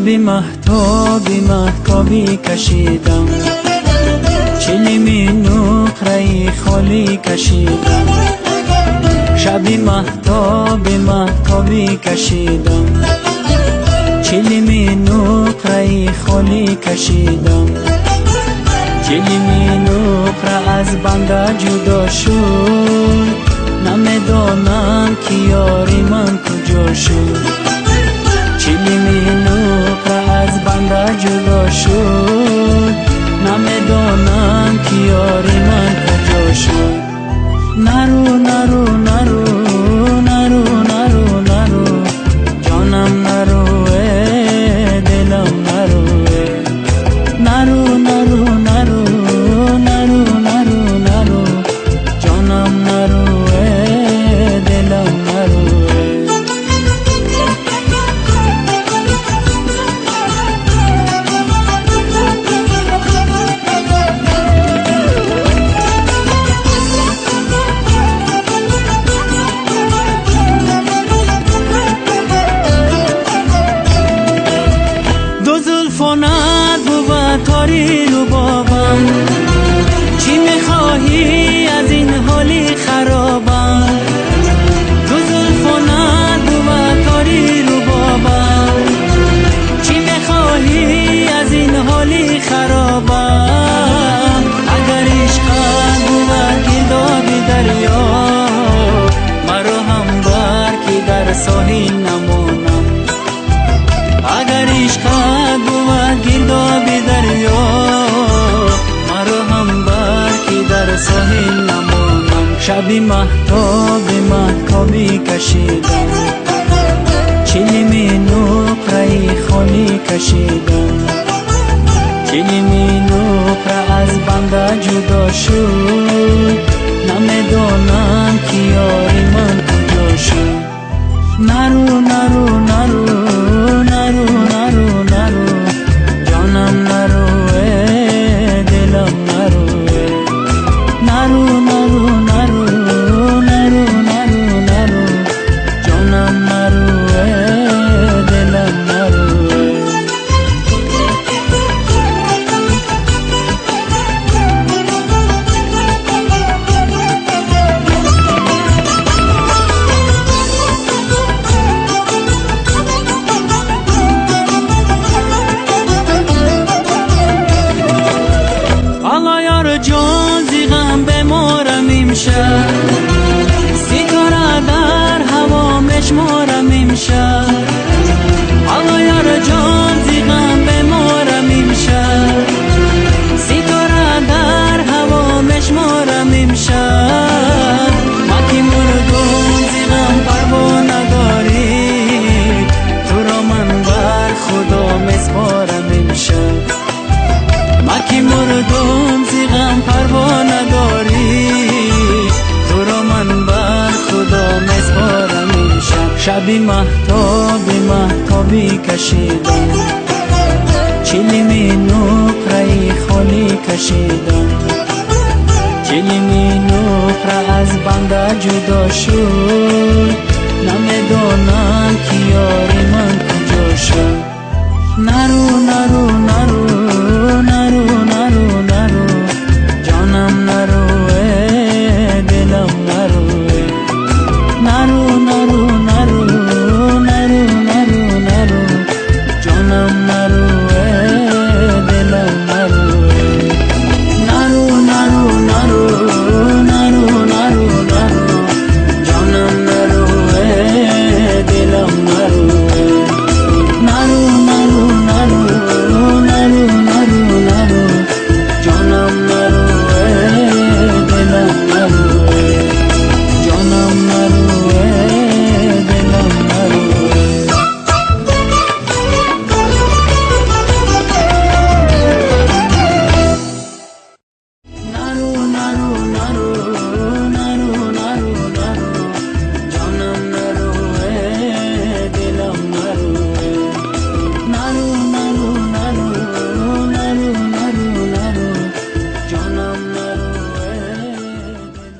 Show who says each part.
Speaker 1: شبی مهتابی کشیدم، چلیمی نقره خالی کشیدم. شبی مهتابی کشیدم، چلیمی نقره خالی کشیدم. چلیمی نقره از بنده جدا شد، نمیدانم که یاری من کجا شد. چلیمی نقره از بنده جدا شد، نمیدانم که یاری من کجا شد. نرو نرو نرو نرو نرو نرو جانم، نرو دلم، نرو نرو نرو نرو نرو نرو نرو جانم، نرو دلم، نرو. تاری رو بابم، چی میخواهی از این حالی خرابم؟ دو زلفانت بود تاری رو بابم، چی میخواهی از این حالی خرابم؟ اگر عشقت بود گردابی دریا، مرا هم بر که در ساحل نمانم. اگر عشقت بود گردابی دریا، مرا هم بر که در ساحل نمانم. شبی مهتابی کشیدم، چلیمی نقره خالی کشیدم. چلیمی نقره از بنده جدا شد، نمیدانم که یاری من کجا شد. نرو نرو نرو نرو نرو نرو جانم، نرو دلم، نرو نرو نرو نرو نرو نرو نرو جانم، نرو دلم، نرو. جان زیغم بمارم امشب، ستاره در هوا مشمارم امشب. آقا یار جان زیغم بمارم امشب، ستاره در هوا مشمارم امشب. ما که مردم زیغم پروا نداری، تو را من بر خدا مسپارم امشب. ما که مردم زیغم پروا نداری، تو را من بر خدا مسپارم امشب. شبی مهتابی کشیدم، چلیمی نقره خالی کشیدم. چلیمی نقره از بنده جدا شد،